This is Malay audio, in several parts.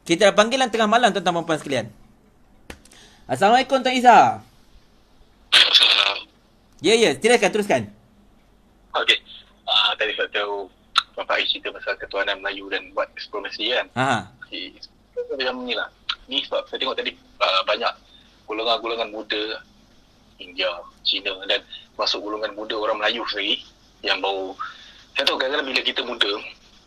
Kita dah panggilan tengah malam tuan-tuan dan puan sekalian. Assalamualaikum Tuan Izzah. Ya, ya, silakan teruskan. Okey. Tadi saya tahu Tuan Faiz cerita pasal ketuanan Melayu dan buat diplomasi kan. Ha. Okay. Macam ni lah. Ni sebab saya tengok tadi banyak golongan-golongan muda India, China dan masuk golongan muda orang Melayu sendiri yang baru. Saya tahu kadang-kadang bila kita muda,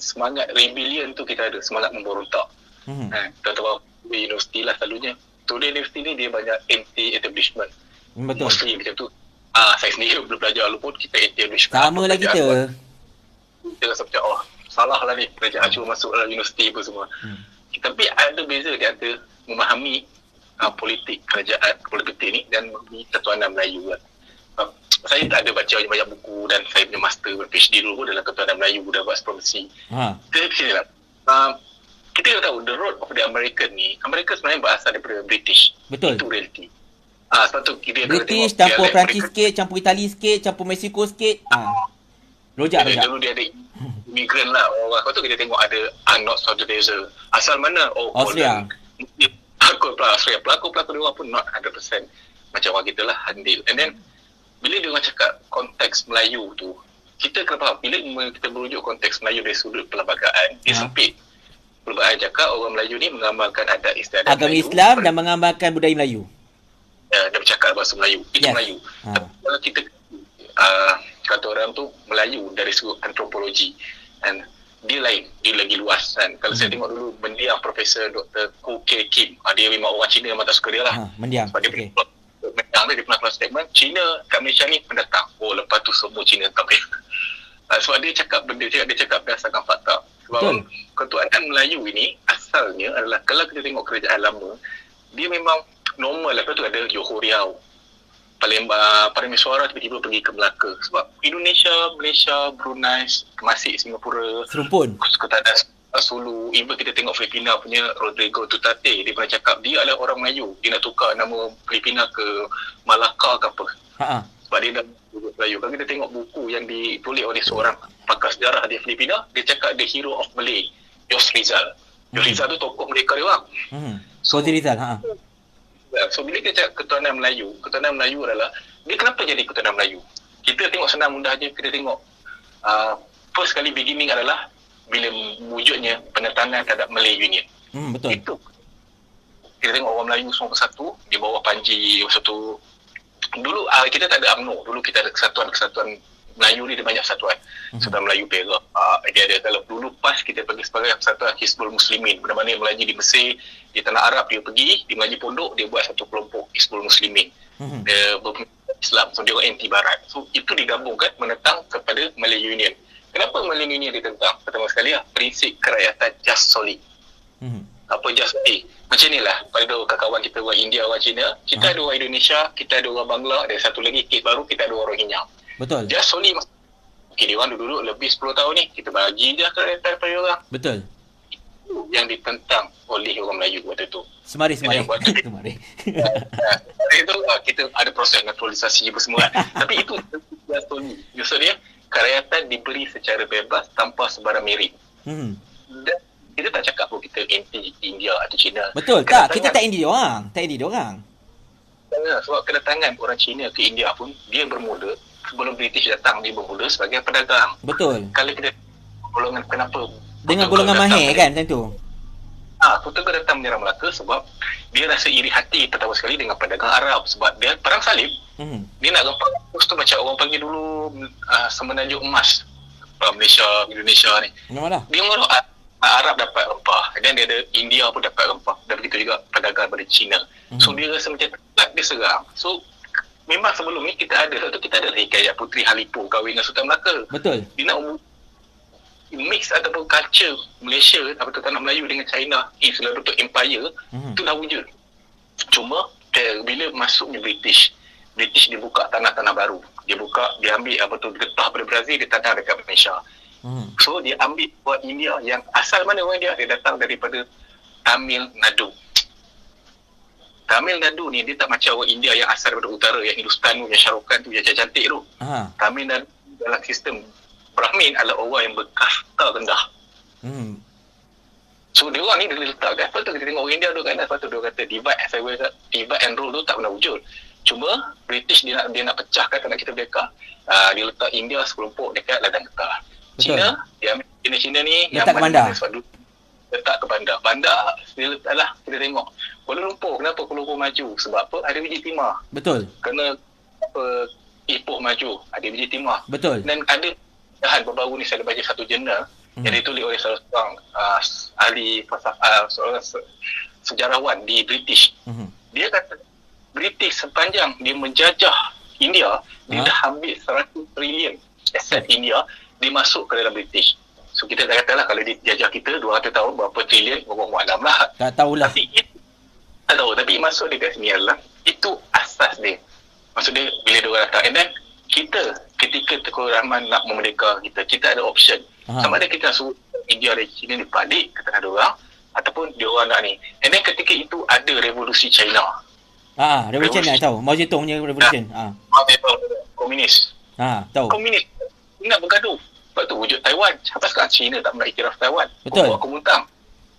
semangat rebellion tu kita ada, semangat memberontak. Kita tahu di universiti lah selalunya. Today universiti ni dia banyak anti-establishment. Betul. Mostly macam tu. Saya sendiri belum belajar dulu pun kita anti-establishment. Sama lah kita. Kita rasa macam salah lah ni kerajaan cuma masuk dalam universiti pun semua. Tapi ada beza di antara memahami politik kerajaan, politik ni dan memahami ketuanan Melayu kan. Saya tak ada baca banyak buku dan saya punya master PhD dulu pun dalam ketuanan Melayu dah buat diplomasi. Kita sini lah. Kita dah tahu the road of the American ni, Amerika sebenarnya berasal daripada British. Betul. Itu reality. Sebab tu kita British campur Perancis sikit, campur Itali sikit, campur Mexico sikit. Rojak. Dulu dia ada imigran lah orang. Lepas tu kita tengok ada not Southeast. Asal mana? Austria. Pelakon dia orang pun not 100% macam orang kita lah handle. And then bila dia orang cakap konteks Melayu tu, kita kena faham bila kita merujuk konteks Melayu dari sudut perlembagaan, dia sempit. Perlembagaan cakap orang Melayu ni mengamalkan adat istiadat agama Melayu, Islam dan mengamalkan budaya Melayu. Dia bercakap bahasa Melayu. Itu Melayu. Kalau kita kata orang tu Melayu dari sudut antropologi, dan dia lain, dia lagi luas kan. Kalau saya tengok dulu mendiang Profesor Dr. Ko K. Kim, dia memang orang Cina memang tak suka dia lah. Mendiang. Sebab dia dia pernah keluar statement Cina kat Malaysia ni pendatang. Lepas tu semua Cina tak boleh. Sebab dia cakap benda, dia cakap berdasarkan fakta. Sebab ketuanan Melayu ini asalnya adalah, kalau kita tengok kerajaan lama, dia memang normal. Lepas tu ada Johor Riau, Palembang, Parameswara tiba-tiba pergi ke Melaka. Sebab Indonesia, Malaysia, Brunei, Temasek, Singapura, Serumpun, Ketuanan Sulu, even kita tengok Filipina punya Rodrigo Duterte, dia pernah cakap dia adalah orang Melayu, dia nak tukar nama Filipina ke Malacca ke apa. Sebab dia dah Melayu. Kalau kita tengok buku yang ditulis oleh seorang pakar sejarah di Filipina, dia cakap the hero of Malay, Yos Rizal. Yos Rizal tu tokoh mereka dia orang. Sozi Rizal. So bila kita cakap ketuanan Melayu adalah, dia kenapa jadi ketuanan Melayu? Kita tengok senang mudah je, kita tengok first kali beginning adalah bila wujudnya penentangan terhadap Malay Union. Betul. Itu kita tengok orang Melayu semua bersatu di bawah panji bersatu. Dulu kita tak ada UMNO, dulu kita ada kesatuan Melayu ni, ada banyak kesatuan. Kesatuan Melayu Perak, dia ada. Kalau dulu PAS kita pergi sebagai persatuan Hizbul Muslimin, mana-mana yang mengaji di Mesir, di Tanah Arab dia pergi, di mengaji pondok dia buat satu kelompok Hizbul Muslimin. Dia Islam, so dia orang anti barat. So itu digabungkan menentang kepada Malay Union. Kenapa Malay Union ditentang? Pertama sekali prinsip kerakyatan just solid. Apa just solid? Macam ni lah, pada kawan kita orang India, orang Cina, kita ada orang Indonesia, kita ada orang Bangla, dan satu lagi kit baru, kita ada orang Rohingya. Betul. Just solid. Okay, dia orang duduk lebih 10 tahun ni, kita bagi je kerakyatan pada orang. Betul. Yang ditentang oleh orang Melayu waktu tu. Semari. Itu kita ada proses naturalisasi apa semua. Tapi itu just solid. Maksud dia, kerakyatan diberi secara bebas tanpa sebarang merit. Dan kita tak cakap pun kita anti India atau China. Betul. Kita tak anti dia orang. Sebab kedatangan orang Cina ke India pun, dia bermula sebelum British datang, dia bermula sebagai pedagang. Betul. Kalau kita golongan kenapa dengan golongan mahir kan macam tu. Portugal datang menyerang Melaka sebab dia rasa iri hati pertama sekali dengan pedagang Arab, sebab dia perang salib. Dia nak rempah terus tu macam orang panggil dulu semenanjung emas Malaysia, Indonesia ni. Dia ngorok Arab dapat rempah, dan dia ada India pun dapat rempah, dan begitu juga pedagang dari China. So dia rasa macam dia serang. So memang sebelum ni kita ada hikayat Puteri Halipo kahwin dengan Sultan Melaka. Betul. Dia nak mix ataupun culture Malaysia atau tanah Melayu dengan China, selalu untuk empire, itu dah wujud. Cuma bila masuknya British dia buka tanah-tanah baru. Dia ambil getah pada Brazil, dia tanah dekat Malaysia. So dia ambil buat India yang asal mana orang dia datang daripada Tamil Nadu. Tamil Nadu ni dia tak macam orang India yang asal daripada utara, yang Hindustan tu, yang Shah Rukh Khan tu, yang cantik tu. Tamil Nadu dalam sistem Brahmin adalah orang yang berkasta rendah. So dia orang ni dia letakkan, lepas tu kita tengok orang India tu kan, lepas tu dia kata divide and rule tu tak pernah wujud. Cuma British dia nak pecahkan, tak nak kita merdeka. Dia letak India sekelompok dekat ladang getah. China, dia ambil China ni letak ke bandar. Letak ke bandar. Bandar dia letak lah, kita tengok. Kuala Lumpur, kenapa Kuala Lumpur maju? Sebab apa? Ada biji timah. Betul. Kerana Ipoh maju, ada biji timah. Betul. Dan ada baru-baru ni saya ada baca satu jurnal yang ditulis oleh salah seorang ahli seorang sejarawan di British. Dia kata British sepanjang dia menjajah India, dia dah ambil 100 trilion aset India dimasuk ke dalam British. So kita dah katalah kalau dia jajah kita 200 tahun berapa trilion, berapa mualam lah. Tak tahulah. Tak tahu, tapi maksud dia kat sini adalah itu asas dia. Maksud dia bila dia orang datang, and then kita ketika Tengku Rahman nak memerdeka kita ada option. Sama ada kita suruh India dari China ni balik ke tanah diorang, ataupun diorang nak ni. And then ketika itu ada revolusi China. Revolusi China tahu. Mao Zedong punya revolution. Komunis. Tahu. Komunis nak bergaduh. Lepas tu wujud Taiwan. Sampai sekarang China tak pernah iktiraf Taiwan. Betul. Aku muntang.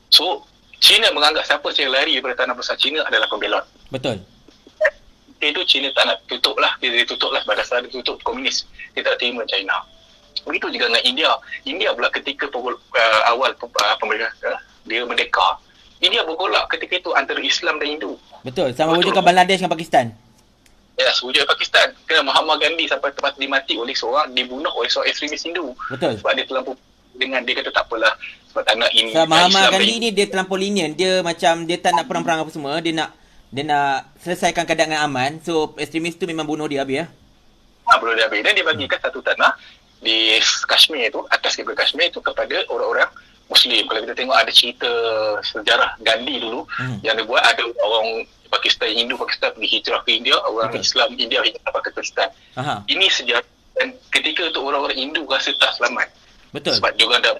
So China menganggap siapa yang lari daripada tanah besar China adalah pembelot. Betul. Itu China tak nak tutup lah. Dia tutup lah pada saat dia tutup komunis. Dia tak terima China. Begitu juga dengan India. India pula ketika awal pemerintah dia merdeka, India bergolak ketika itu antara Islam dan Hindu. Betul. Sama wujudkan Bangladesh dengan Pakistan. Ya, wujud Pakistan. Kerana Mahatma Gandhi sampai tempat dimati oleh dibunuh oleh seorang ekstremis Hindu. Betul. Sebab dia terlampau dengan dia kata tak apalah sebab tak nak ini. Sebab Mahatma Gandhi ni dia terlampau lenient. Dia macam dia tak nak perang-perang apa semua. Dia nak selesaikan keadaan dengan aman. So ekstremis tu memang bunuh dia habis ya. Bunuh dia habis. Dan dia bagikan satu tanah di Kashmir tu, atas Kebun Kashmir tu kepada orang-orang Muslim. Kalau kita tengok ada cerita sejarah Gandhi dulu yang dia buat, ada orang Pakistan, Hindu Pakistan pergi hijrah ke India, orang Islam India hijrah ke Pakistan. Ini sejarah, dan ketika tu orang-orang Hindu rasa tak selamat. Betul. Sebab dia orang dah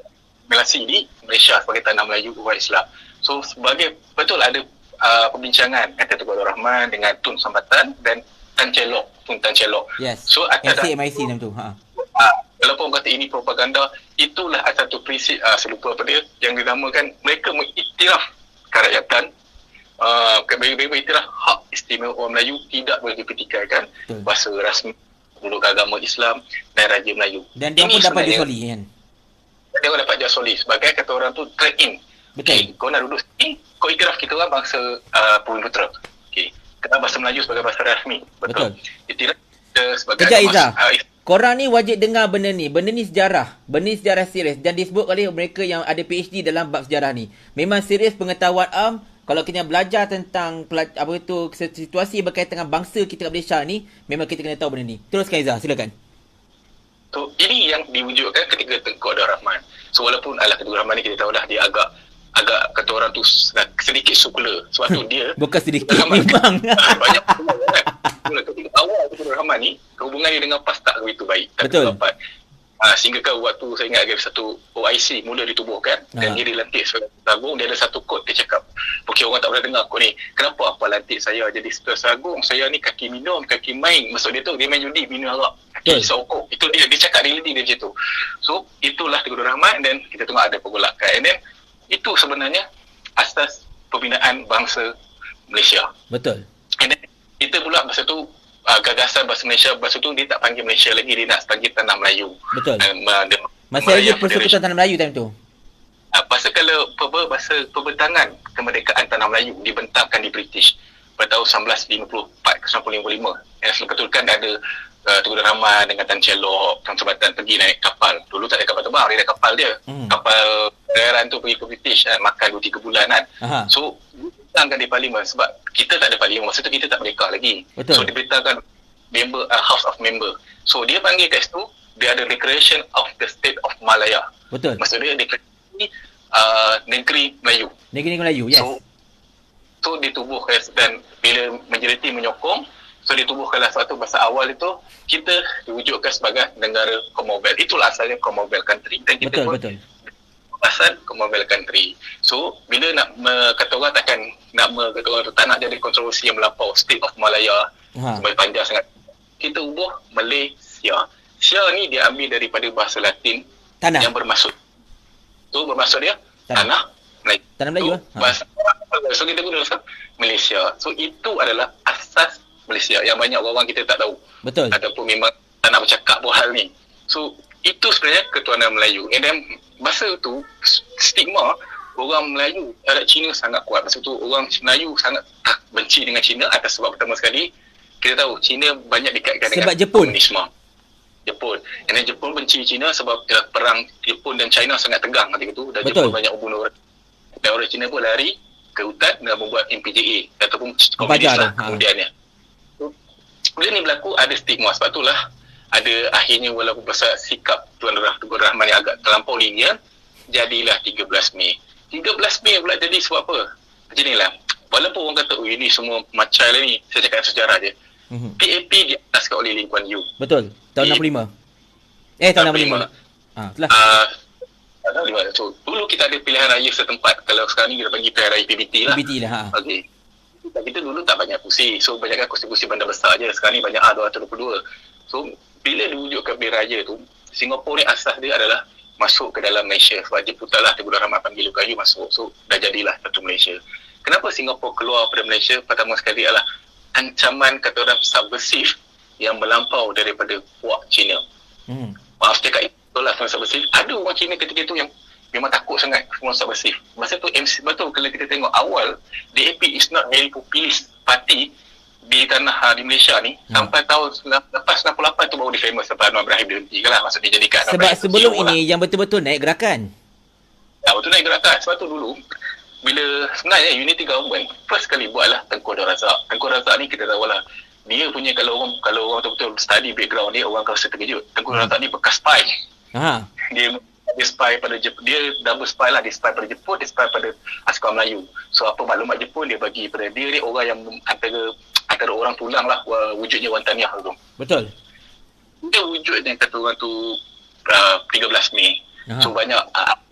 melasi di Malaysia sebagai tanah Melayu orang Islam. So sebagai betul ada perbincangan kata Tengku Abdul Rahman dengan Tun Sambatan dan Tan Chelok, Tun Tan Chelok. Yes. So MIC nama tu. Walaupun kata ini propaganda, itulah satu prinsip saya lupa apa dia yang dinamakan mereka mengiktiraf kerakyatan, beriktiraf hak istimewa orang Melayu tidak boleh dipertikaikan, bahasa rasmi, penduduk agama Islam dan Raja Melayu. Dan dia pun dapat jasoli kan. Dia pun dapat jasoli sebagai kata orang tu trade in. Betul. Kau nak duduk sini, kau iktiraf kita orang bangsa Bumiputera. Kita bahasa Melayu sebagai bahasa rasmi. Betul. Iktiraf sebagai Kejap Izzah. Korang ni wajib dengar benda ni. Benda ni sejarah. Benda ni sejarah serius. Dan disebut oleh mereka yang ada PhD dalam bab sejarah ni. Memang serius pengetahuan kalau kita belajar tentang situasi berkaitan dengan bangsa kita kat Malaysia ni, memang kita kena tahu benda ni. Teruskan Izzah, silakan. So, ini yang diwujudkan ketika Tengku Abdul Rahman. So, walaupun Tengku Rahman ni kita tahu dah dia agak kata orang tu sedikit sekular. Sebab tu dia bukan sedikit memang. Banyak ketika awal Tengku Abdul Rahman ni, hubungan dia dengan PAS tak begitu baik. Betul. Sehingga kan waktu saya ingat ada satu OIC mula ditubuhkan dan dia dilantik sebagai Agung, dia ada satu kod dia cakap, okey orang tak pernah dengar kod ni, kenapa apa lantik saya jadi Sekretaris Agung, saya ni kaki minum, kaki main, maksud dia tu dia main judi, minum arak, kaki sokok, itu dia cakap dia macam tu. So itulah Tengku Abdul Rahman dan kita tengok ada pergolakan, and then itu sebenarnya asas pembinaan bangsa Malaysia. Betul. And then kita pula masa tu gagasan bahasa Malaysia, bahasa tu dia tak panggil Malaysia lagi, dia nak panggil Tanah Melayu. Betul. Masih lagi Persekutuan Tanah Melayu time tu. Pasal kalau bahasa pembentangan kemerdekaan Tanah Melayu dibentangkan di British pada tahun 1954 ke 1955. Yang sebetulnya ada Tengku Abdul Rahman dengan Tan Chelok, Tan Sambatan pergi naik kapal. Dulu tak ada kapal terbang, dia ada kapal dia. Kapal perairan tu pergi ke British makan 2-3 bulan kan. So dibentangkan di parlimen sebab kita tak ada parlimen, masa tu kita tak merdeka lagi. Betul. So dibentangkan member House of Member. So dia panggil kat situ, dia ada Declaration of the State of Malaya. Betul. Maksud dia negeri Melayu. Negeri Melayu, yes. So ditubuhkan dan bila majoriti menyokong, so ditubuhkanlah suatu masa awal itu kita diwujudkan sebagai negara Commonwealth. Itulah asalnya Commonwealth country dan kita betul. Asal Commonwealth country. So bila nak kata orang takkan nak kata orang tak nak jadi kontroversi yang melampau State of Malaya sebagai panjang sangat. Kita ubah Malaysia. Sia ni diambil daripada bahasa Latin tanah yang bermaksud. Tu bermaksud dia tanah Tanah Melayu So, bahasa so kita guna bahasa Malaysia. So itu adalah asas Malaysia yang banyak orang kita tak tahu. Betul. Ataupun memang tak nak bercakap buat hal ni. So itu sebenarnya ketuanan Melayu. And then masa tu stigma orang Melayu terhadap Cina sangat kuat. Masa tu orang Melayu sangat benci dengan Cina atas sebab pertama sekali kita tahu Cina banyak dikaitkan Sebab dengan Jepun. komunisme. Jepun. And then Jepun benci Cina sebab perang Jepun dan China sangat tegang ketika tu. Dan Betul. Jepun banyak membunuh orang. Dan orang Cina pun lari ke hutan dan membuat MPJA ataupun komunis Bajar lah tu, kemudiannya. So, bila ni berlaku ada stigma, sebab itulah ada akhirnya walaupun pasal sikap Tuan Rahman yang agak terlampau lenient, jadilah 13 Mei. 13 Mei pula jadi sebab apa? Macam ni lah. Walaupun orang kata, oh ini semua macam lah ni, saya cakap sejarah je. PAP diataskan oleh Lee Kuan Yew. Betul. Tahun 65. Tahun 65. Itulah. So, dulu kita ada pilihan raya setempat. Kalau sekarang ni kita panggil pilihan raya PBT lah. PBT lah. Okey. Kita dulu tak banyak kursi. So, banyakkan kursi-kursi bandar besar je. Sekarang ni banyak A222. So, bila diwujudkan pilihan raya tu, Singapura ni asas dia adalah masuk ke dalam Malaysia. Sebab Jepun lah Tengku Rahman panggil Lee Kuan Yew masuk. So, dah jadilah satu Malaysia. Kenapa Singapura keluar pada Malaysia? Pertama sekali adalah ancaman kata orang subversif yang melampau daripada puak Cina. Maaf cakap itu lah subversif. Ada orang Cina ketika itu yang memang takut sangat semua subversif. Masa tu MC, betul kalau kita tengok awal, DAP is not very populist party di tanah di Malaysia ni. Sampai tahun lepas 98 tu baru dia famous sampai Anwar Ibrahim berhenti lah. Maksud dia jadikan Sebab sebelum ini yang betul-betul naik gerakan. Betul naik gerakan. Sebab tu dulu bila sebenarnya unity government first kali buatlah Tengku Abdul Razak. Tengku Razak ni kita tahu lah, dia punya kalau orang betul-betul study background dia, orang akan rasa terkejut. Tengku Razak ni bekas spy. Dia spy pada Jepun, dia double spy lah, dia spy pada Jepun, dia spy pada askar Melayu. So apa maklumat Jepun dia bagi pada dia ni orang yang antara orang tulang lah wujudnya Wantaniah tu. Betul. Dia wujudnya kata orang tu 13 Mei. So banyak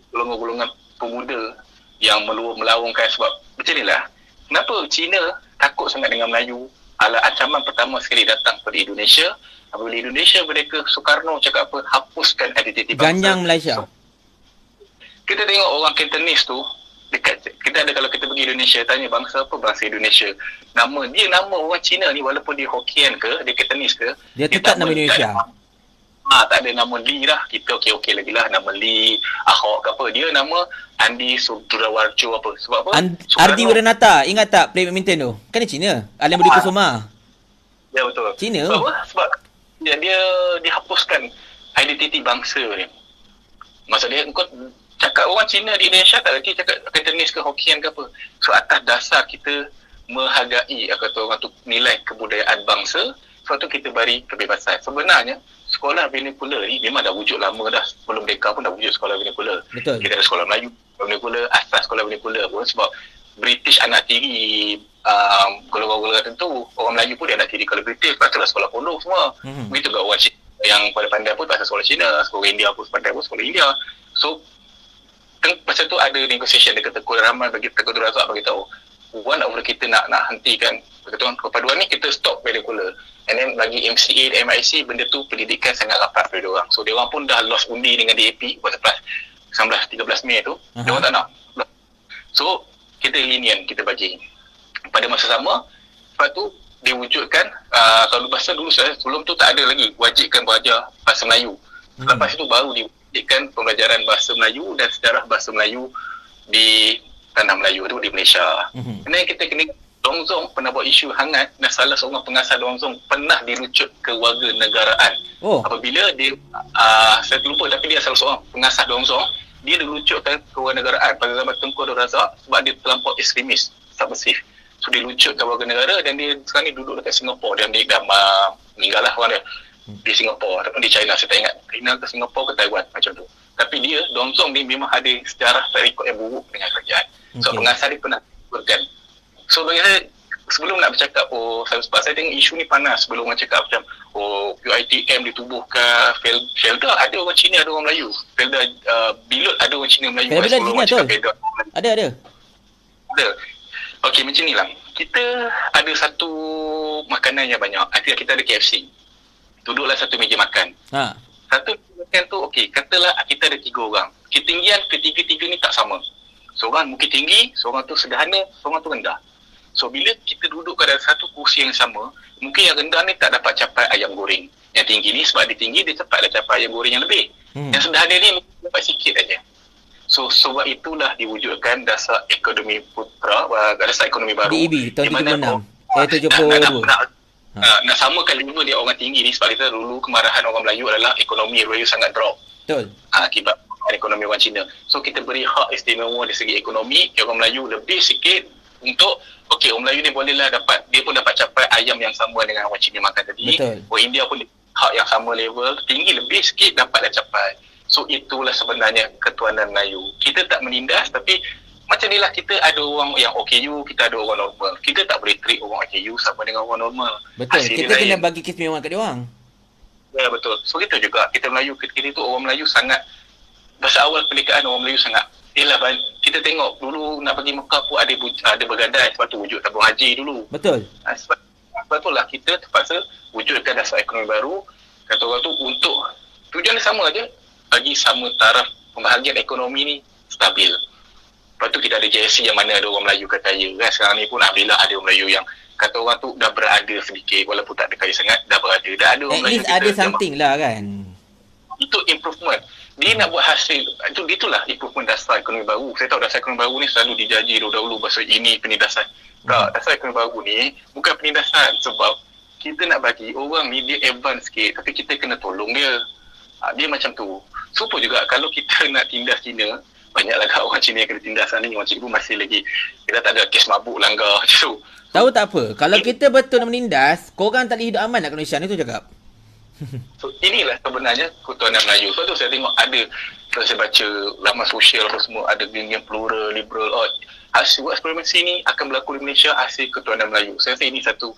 golongan-golongan pemuda yang melaungkan sebab macam ni lah. Kenapa Cina takut sangat dengan Melayu? Ancaman pertama sekali datang pada Indonesia. Apabila Indonesia mereka Soekarno cakap apa? Hapuskan identiti bangsa. Ganyang Malaysia. So, kita tengok orang Cantonese tu dekat kita ada, kalau kita pergi Indonesia tanya bangsa apa, bangsa Indonesia. Nama orang Cina ni walaupun dia Hokkien ke, dia Cantonese ke, dia tetap nama Indonesia. Tak ada nama Lee lah. Kita okey lagi lah nama Lee, Ahok ke apa. Dia nama Andi Sudrawarjo apa. Sebab apa? Ardi Wiranata. Ingat tak play badminton tu? Kan dia Cina. Alam Budi Kusuma. Ya betul. Cina. Sebab apa? Sebab dia dihapuskan identiti bangsa ni. Maksud dia, kau cakap orang Cina di Indonesia tak lagi cakap Cantonese ke Hokkien ke apa. So atas dasar kita menghargai kata orang tu nilai kebudayaan bangsa, sebab tu kita beri kebebasan. Sebenarnya sekolah vernacular ni memang dah wujud lama dah. Sebelum mereka pun dah wujud sekolah vernacular. Betul. Kita ada sekolah Melayu, vernacular, asas sekolah vernacular pun sebab British anak tiri golongan-golongan tertentu. Orang Melayu pun dia anak tiri kalau British, lepas tu lah sekolah pondok semua. Begitu juga orang Cina yang pandai-pandai pun pasal sekolah Cina, sekolah India pun pandai pun sekolah India. So pasal tu ada negotiation dekat Tengku Rahman bagi Tengku Abdul Razak bagi tahu one of kita nak hentikan pertuan perpaduan ni, kita stop vernacular. And then bagi MCA dan MIC benda tu pendidikan sangat rapat pada diorang. So diorang pun dah lost undi dengan DAP buat lepas 13 Mei tu. Diorang tak nak. So kita lenient, kita bagi. Pada masa sama, lepas tu diwujudkan kalau bahasa dulu sebelum tu tak ada lagi wajibkan belajar bahasa Melayu. Lepas itu baru diwujudkan pembelajaran bahasa Melayu dan sejarah bahasa Melayu di tanah Melayu tu di Malaysia. Kemudian kita kena Dongzong pernah buat isu hangat dan salah seorang pengasas Dongzong pernah dirucut ke warga negaraan. Apabila dia saya lupa tapi dia salah seorang pengasas Dongzong, dia dirucutkan ke warga negaraan pada zaman Tengku Abdul Razak sebab dia terlampau ekstremis, subversif. So dia lucutkan warga negara dan dia sekarang ni duduk dekat Singapura. Dia meninggal lah orang dia di Singapura ataupun di China, saya tak ingat China ke Singapura ke Taiwan macam tu. Tapi dia Dongzong ni memang ada sejarah rekod yang buruk dengan kerajaan. So pengasas dia pernah berkan. So bagi saya sebelum nak bercakap sebab saya tengok isu ni panas sebelum orang cakap macam QITM ditubuhkan, Felda ada orang Cina ada orang Melayu, Felda Bilut ada orang Cina Melayu. Felda Cina tu. Ada. Okey macam ni lah. Kita ada satu makanan yang banyak. Artinya kita ada KFC. Duduklah satu meja makan. Satu meja makan tu okey, katalah kita ada 3 orang. Ketinggian ketiga-tiga ni tak sama. Seorang mungkin tinggi, seorang tu sederhana, seorang tu rendah. So bila kita duduk pada satu kursi yang sama, mungkin yang rendah ni tak dapat capai ayam goreng. Yang tinggi ni sebab dia tinggi, dia cepatlah capai ayam goreng yang lebih. Yang sederhana ni mungkin dapat sikit aja. So sebab itulah diwujudkan dasar ekonomi putra, dasar ekonomi baru. DEB tahun 76. 72. Nak samakan level dia orang tinggi ni sebab kita dulu kemarahan orang Melayu adalah ekonomi Melayu sangat drop. Betul. Akibat ekonomi orang Cina. So kita beri hak istimewa dari segi ekonomi, orang Melayu lebih sikit untuk okey, orang Melayu ni bolehlah dapat, dia pun dapat capai ayam yang sama dengan orang Cina makan tadi. Betul. Orang India pun hak yang sama level, tinggi lebih sikit dapatlah capai. So itulah sebenarnya ketuanan Melayu. Kita tak menindas, tapi macam inilah kita ada orang yang OKU, kita ada orang normal. Kita tak boleh treat orang OKU sama dengan orang normal. Betul. Hasil Kita kena lain. bagi keistimewaan kat dia orang. Ya, betul. So kita juga, kita Melayu, kita tu orang Melayu sangat, bahasa awal pernikahan orang Melayu sangat, kita tengok dulu nak pergi Mekah pun ada bergadai sebab tu wujud tabung haji dulu. Betul. Sebab itulah kita terpaksa wujudkan dasar ekonomi baru, kata orang tu untuk tujuan dia sama aja, bagi sama taraf pembahagian ekonomi ni stabil. Lepas tu kita ada JSC yang mana ada orang Melayu kaya kan. Sekarang ni pun alhamdulillah ada orang Melayu yang kata orang tu dah berada sedikit, walaupun tak ada kaya sangat, dah berada. Dah ada orang At Melayu least ada something lah kan. itu improvement. Dia nak buat hasil, itulah improvement dasar ekonomi baru. Saya tahu dasar ekonomi baru ni selalu dijaji dahulu bahasa ini penindasan. Tak, dasar ekonomi baru ni bukan penindasan, sebab kita nak bagi orang ni dia advance sikit, tapi kita kena tolong dia. Dia macam tu. Supaya juga kalau kita nak tindas Cina, banyaklah kat orang Cina yang kena tindas ni. Orang Cina pun masih lagi, kita tak ada kes mabuk langgar macam tu. Tahu tak apa, kalau kita betul nak menindas, korang tak boleh hidup aman nak kat Malaysia ni tu cakap. So inilah sebenarnya ketuanan Melayu. Sebab tu saya tengok ada, kalau saya baca laman sosial apa semua, ada geng-geng plural, liberal, hasil buat eksperimensi ni akan berlaku di Malaysia hasil ketuanan Melayu. Saya rasa ini satu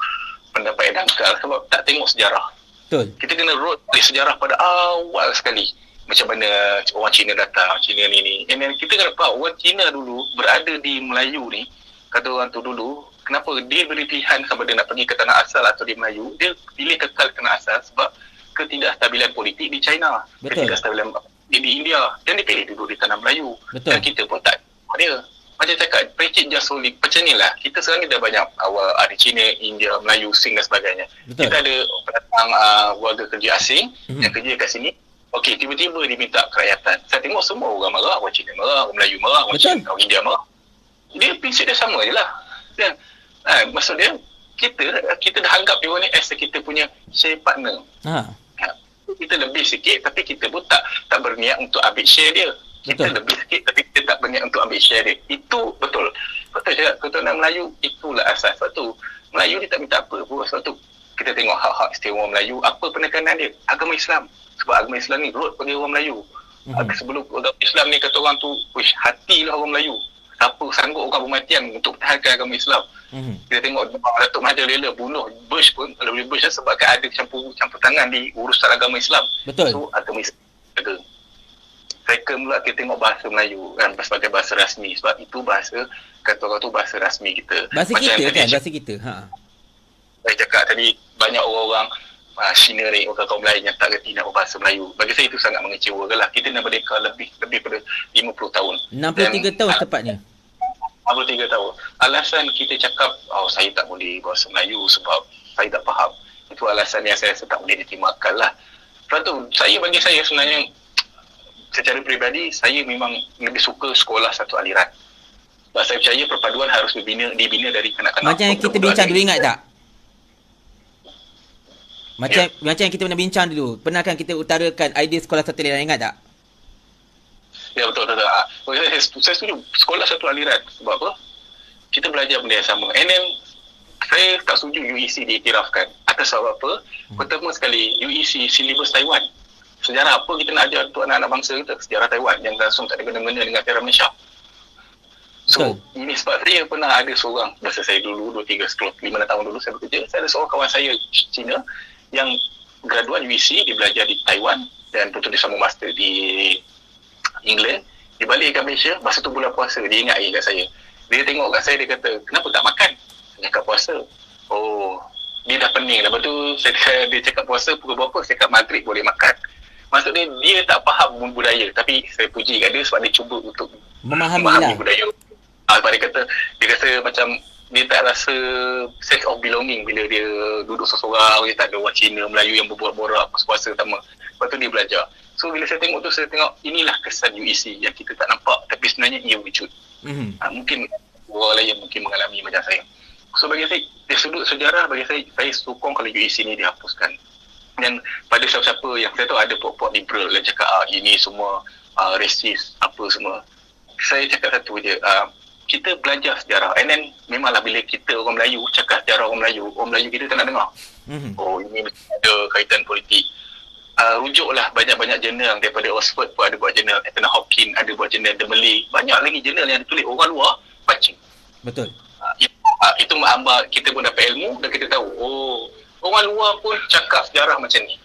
pendapat yang dangkal sebab tak tengok sejarah. Betul. Kita kena root dari sejarah pada awal sekali. Macam mana orang Cina datang, Cina ni. And then kita kena tahu orang Cina dulu berada di Melayu ni, kata orang tu dulu, kenapa dia beri pilihan sama dia nak pergi ke tanah asal atau di Melayu, dia pilih kekal ke tanah asal sebab ketidakstabilan politik di China. Betul. Ketidakstabilan di India. Dan dia pilih duduk di tanah Melayu. Betul. Dan kita pun tak dia. Macam cakap, preaching just solid. Macam ni lah. Kita sekarang ni dah banyak awal ada Cina, India, Melayu, Sing dan sebagainya. Betul. Kita ada pendatang warga kerja asing yang kerja kat sini. Okey, tiba-tiba dia minta kerakyatan. Saya tengok semua orang marah. Orang Cina marah, orang Melayu marah, orang Betul. Cina, orang India marah. Dia prinsip dia sama je lah. Dan maksud dia, kita dah anggap dia ni as kita punya share partner. Kita lebih sikit tapi kita pun tak berniat untuk ambil share dia. Kita Betul. lebih sikit tapi kita tak berniat untuk ambil share dia. Itu betul. Betul cakap, keturunan Melayu itulah asas. Sebab tu Melayu dia tak minta apa pun. Sebab tu kita tengok hak-hak istimewa Melayu, apa penekanan dia? Agama Islam. Sebab agama Islam ni root bagi orang Melayu. Sebelum agama Islam ni kata orang tu, hatilah orang Melayu. Siapa sanggup orang bermatian untuk pertahankan agama Islam. Kita tengok Datuk Mahathir rela bunuh Bush pun, kalau boleh Bush sebab ada campur tangan di urusan agama Islam. Betul. So agama Islam ada. Second pula kita tengok bahasa Melayu kan sebagai bahasa rasmi, sebab itu bahasa, kata orang tu bahasa rasmi kita. Bahasa Macam kita tadi kan, bahasa kita. saya cakap tadi, banyak orang Cina ni, orang kaum lain yang tak reti nak berbahasa Melayu. Bagi saya itu sangat mengecewakan lah. Kita nak merdeka lebih pada 50 tahun. 63 tahun tepatnya. 63 tahun. Alasan kita cakap, saya tak boleh bahasa Melayu sebab saya tak faham. Itu alasan yang saya rasa tak boleh ditermakan lah. Lepas tu, bagi saya sebenarnya, secara peribadi, saya memang lebih suka sekolah satu aliran. Sebab saya percaya perpaduan harus dibina dari kanak-kanak. Macam yang kita bincang dulu, ingat tak? Macam yang kita pernah bincang dulu. Pernah kan kita utarakan idea sekolah satu aliran, ingat tak? Ya, betul. Saya setuju sekolah satu aliran. Sebab apa? Kita belajar benda yang sama. And then, saya tak setuju UEC diiktirafkan. Atas sebab apa? Pertama sekali, UEC silibus Taiwan. Sejarah apa kita nak ajar untuk anak-anak bangsa kita? Sejarah Taiwan yang langsung tak ada guna-guna dengan sejarah Malaysia. So, ini sebab saya pernah ada seorang, masa saya dulu, 2, 3, 10, 5 tahun dulu saya bekerja, saya ada seorang kawan saya Cina yang graduan UEC, dia belajar di Taiwan dan betul dia sambung master di England. Dia balik ke Malaysia, masa tu bulan puasa, dia ingat lagi kat saya. Dia tengok kat saya, dia kata, kenapa tak makan? Saya cakap puasa. Oh, dia dah pening. Lepas tu dia cakap puasa pukul berapa? Saya cakap maghrib boleh makan. Maksudnya dia tak faham budaya, tapi saya puji kat dia sebab dia cuba untuk Memahami lah. budaya. Sebab dia kata, dia rasa macam dia tak rasa sense of belonging bila dia duduk seorang, dia tak ada orang Cina, Melayu yang berborak-borak puasa sama. Lepas tu dia belajar. So bila saya tengok tu, saya tengok inilah kesan UEC yang kita tak nampak, tapi sebenarnya ia wujud. Mungkin orang lain mungkin mengalami macam saya. So bagi saya, dari sudut sejarah, bagi saya sokong kalau UEC ni dihapuskan. Dan pada siapa-siapa yang saya tahu ada pokok liberal yang cakap ini semua racist apa semua, saya cakap satu je, kita belajar sejarah, and then memanglah bila kita orang Melayu cakap sejarah orang Melayu kita tak nak dengar. Oh ini ada kaitan politik. Rujuklah banyak-banyak jurnal daripada Oxford pun ada buat jurnal, Anthony Hopkins ada buat jurnal, The Malay, banyak lagi jurnal yang ditulis orang luar baca. Betul. Itu menambah kita pun dapat ilmu dan kita tahu orang luar pun cakap sejarah macam ni.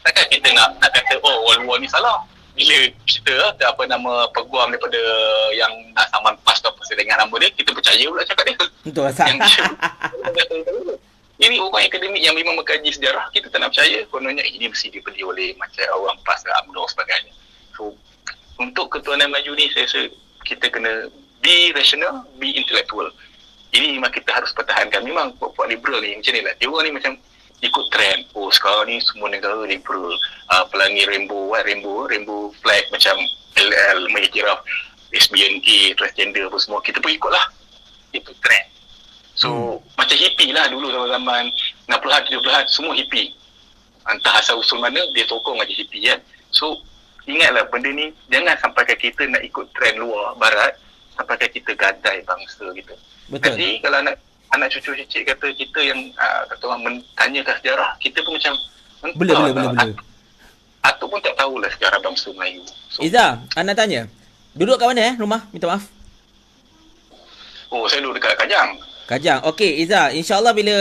Takkan kita nak kata orang luar ni salah. Bila kita apa nama peguam daripada yang nak saman PAS atau apa saya dengar nama dia, kita percaya pula cakap dia. Betul asal. Ini orang akademik yang memang mengkaji sejarah, kita tak nak percaya. Kononnya ini mesti dibeli oleh macam orang PAS dan UMNO sebagainya. So untuk ketuanan Melayu ni saya rasa kita kena be rational, be intellectual. Ini memang kita harus pertahankan. Memang puak liberal ni macam ni lah. Dia orang ni macam ikut trend. Sekarang ni semua negara liberal. Pelangi rainbow flag macam LL, Maya Jiraf, lesbian, gay, transgender apa semua. Kita pun ikut lah. Itu trend. So macam hippie lah dulu zaman 60-an, 70-an semua hippie. Entah asal usul mana dia sokong aja hippie kan. So ingatlah benda ni jangan sampaikan kita nak ikut trend luar barat, sampaikan kita gadai bangsa kita. Betul. Jadi kalau anak cucu cicit kata kita yang kata orang mentanyakan sejarah, kita pun macam Bela. Atau pun tak tahulah sejarah bangsa Melayu. So, Iza, anak tanya. Duduk kat mana rumah? Minta maaf. saya duduk dekat Kajang. Okey, Iza, insya-Allah bila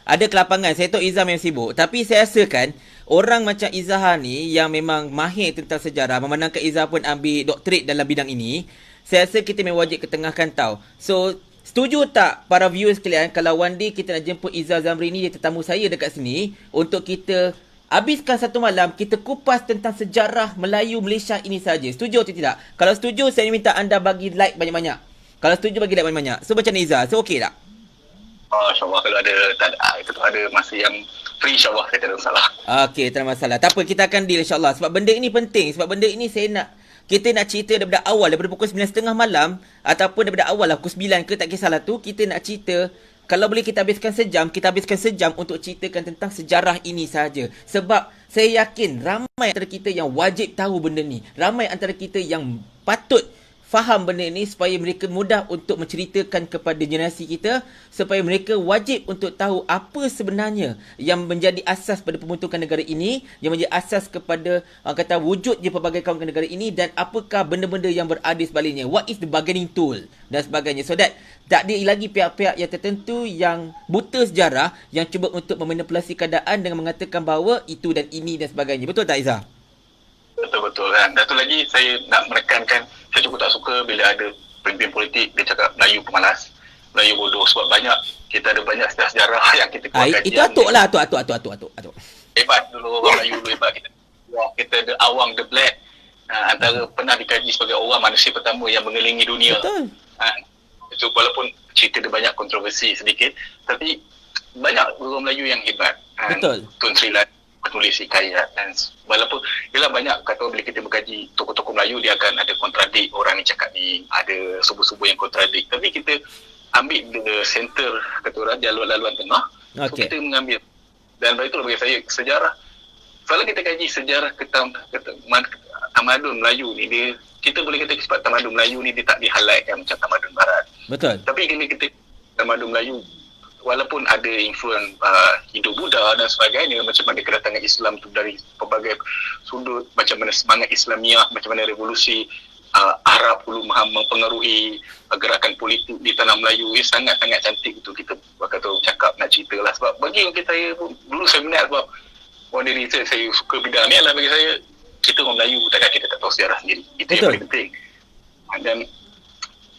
ada kelapangan, saya tahu Iza memang sibuk, tapi saya rasakan orang macam Izzah ni yang memang mahir tentang sejarah, memandangkan Izzah pun ambil doktorate dalam bidang ini, saya rasa kita memang wajib ketengahkan tau. So, setuju tak para viewers sekalian kalau one day kita nak jemput Izzah Zamri ni, dia tetamu saya dekat sini, untuk kita habiskan satu malam, kita kupas tentang sejarah Melayu Malaysia ini saja. Setuju atau tidak? Kalau setuju, saya minta anda bagi like banyak-banyak. Kalau setuju, bagi like banyak-banyak. So, macam ni Izzah? So, okey tak? InsyaAllah kalau ada masa yang free, insyaAllah saya tak ada masalah. Okey, tak ada masalah. Tak apa, kita akan deal insyaAllah. Sebab benda ini penting. Sebab benda ini kita nak cerita daripada awal, daripada pukul 9.30 malam, ataupun daripada awal lah, pukul 9 ke, tak kisahlah tu. Kita nak cerita, kalau boleh kita habiskan sejam, kita habiskan sejam untuk ceritakan tentang sejarah ini sahaja. Sebab saya yakin ramai antara kita yang wajib tahu benda ni. Ramai antara kita yang patut faham benda ni supaya mereka mudah untuk menceritakan kepada generasi kita, supaya mereka wajib untuk tahu apa sebenarnya yang menjadi asas pada pembentukan negara ini, yang menjadi asas kepada kata wujudnya pelbagai kaum negara ini, dan apakah benda-benda yang berada sebaliknya, what is the bargaining tool dan sebagainya, so that tak ada lagi pihak-pihak yang tertentu yang buta sejarah yang cuba untuk memanipulasi keadaan dengan mengatakan bahawa itu dan ini dan sebagainya. Betul tak Izzah? Betul kan. Dan tu lagi saya nak menekankan, saya cukup tak suka bila ada pemimpin politik dia cakap Melayu pemalas, Melayu bodoh, sebab kita ada banyak sejarah yang kita keluarkan. Itu atuk lah, atuk. Hebat dulu orang Melayu dulu hebat. Kita ada Awang the Black, antara pernah dikaji sebagai orang manusia pertama yang mengelilingi dunia. Betul. Itu walaupun cerita dia banyak kontroversi sedikit, tapi banyak orang Melayu yang hebat. Betul. Tun Sri Lanka penulis hikayat, dan walaupun ialah banyak kata bila kita berkaji tokoh-tokoh Melayu, dia akan ada kontradik, orang ni cakap ni ada subuh-subuh yang kontradik, tapi kita ambil the center, kata orang laluan tengah. So kita mengambil, dan itulah bagi saya sejarah. Kalau kita kaji sejarah tamadun Melayu ni, kita boleh kata sebab tamadun Melayu ni dia tak dihighlightkan macam tamadun Barat. Betul. Tapi bila kita tamadun Melayu, walaupun ada influence Hindu-Buddha dan sebagainya, macam mana kedatangan Islam tu dari pelbagai sudut, macam mana semangat Islamiah, macam mana revolusi Arab dulu mempengaruhi gerakan politik di tanah Melayu, sangat-sangat cantik itu kita kata cakap nak cerita lah. Sebab bagi saya dulu saya minat, sebab orang diri saya suka bidang ni adalah bagi saya, kita orang Melayu takkan kita tak tahu sejarah sendiri. Itu yang paling penting. Dan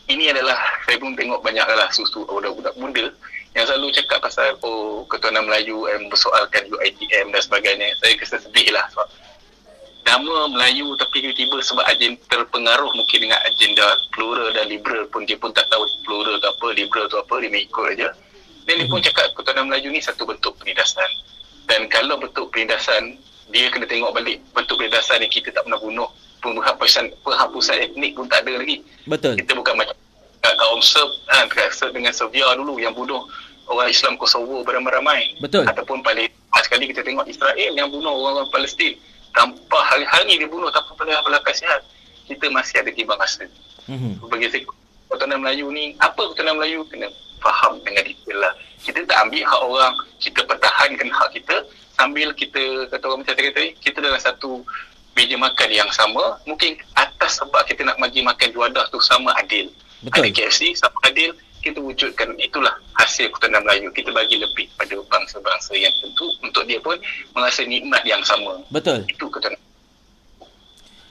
ini adalah, saya pun tengok banyak lah susu budak-budak muda yang selalu cakap pasal ketuanan Melayu mempersoalkan UiTM dan sebagainya. Saya kesa sedih lah, sebab nama Melayu tapi tiba-tiba sebab agenda terpengaruh mungkin dengan agenda plural dan liberal pun dia pun tak tahu plural tu apa, liberal tu apa, dia mengikut aja. Dan dia pun cakap ketuhanan Melayu ni satu bentuk penindasan. Dan kalau bentuk penindasan, dia kena tengok balik bentuk penindasan ni kita tak pernah bunuh, penghapusan etnik pun tak ada lagi. Betul. Kita bukan macam kaum Serb dengan Serbia dulu yang bunuh orang Islam Kosovo beramai-ramai. Betul. Ataupun paling sekali kita tengok Israel yang bunuh orang Palestin tanpa hari-hari dia bunuh tanpa belas kasihan. Kita masih ada timbang rasa. Bagi saya ketuhanan Melayu ni, apa ketuhanan Melayu kena faham dengan detail lah. Kita tak ambil hak orang, kita pertahankan hak kita sambil kita kata orang macam tadi, kita dalam satu meja makan yang sama, mungkin atas sebab kita nak bagi makan juadah tu sama adil. Betul. Ada KFC sama adil, kita wujudkan itulah hasil ketuhanan Melayu. Kita bagi lebih pada bangsa-bangsa yang tentu untuk dia pun merasa nikmat yang sama. Betul. Itu ketuhanan.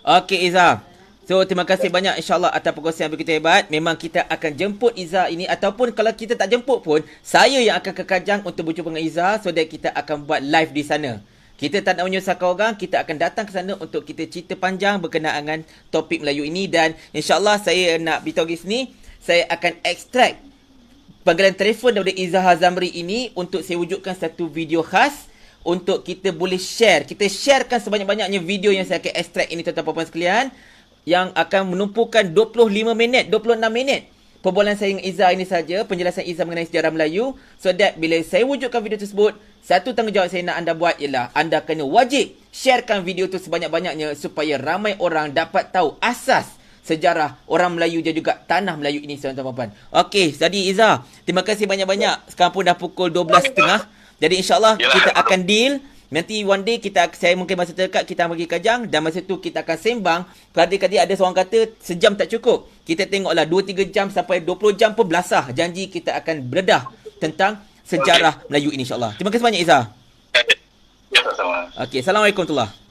Okey Iza. So terima kasih banyak insya-Allah atas perkongsian yang begitu hebat. Memang kita akan jemput Iza ini, ataupun kalau kita tak jemput pun, saya yang akan ke Kajang untuk berjumpa dengan Iza, so that kita akan buat live di sana. Kita tak nak menyusahkan orang, kita akan datang ke sana untuk kita cerita panjang berkenaan dengan topik Melayu ini. Dan insya-Allah saya nak beritahu di sini, saya akan ekstrak panggilan telefon daripada Iza Hazamri ini untuk saya wujudkan satu video khas untuk kita boleh share. Kita sharekan sebanyak-banyaknya video yang saya akan ekstrak ini, tuan-tuan puan-puan sekalian, yang akan menumpukan 25 minit, 26 minit perbualan saya dengan Iza ini saja, penjelasan Iza mengenai sejarah Melayu, so that bila saya wujudkan video tersebut, satu tanggungjawab saya nak anda buat ialah anda kena wajib sharekan video tu sebanyak-banyaknya supaya ramai orang dapat tahu asas sejarah orang Melayu dan juga tanah Melayu ini, tuan-tuan puan-puan. Okey, jadi Iza, terima kasih banyak-banyak. Sekarang pun dah pukul 12.30. Jadi insya-Allah kita akan deal. Nanti one day saya mungkin masa terdekat kita pergi Kajang, dan masa tu kita akan sembang. Kadang-kadang ada seorang kata sejam tak cukup. Kita tengoklah 2-3 jam sampai 20 jam pun belasah. Janji kita akan beredah tentang sejarah Melayu ini insya-Allah. Terima kasih banyak Iza. Ya, sama-sama. Okey, Assalamualaikum warahmatullahi.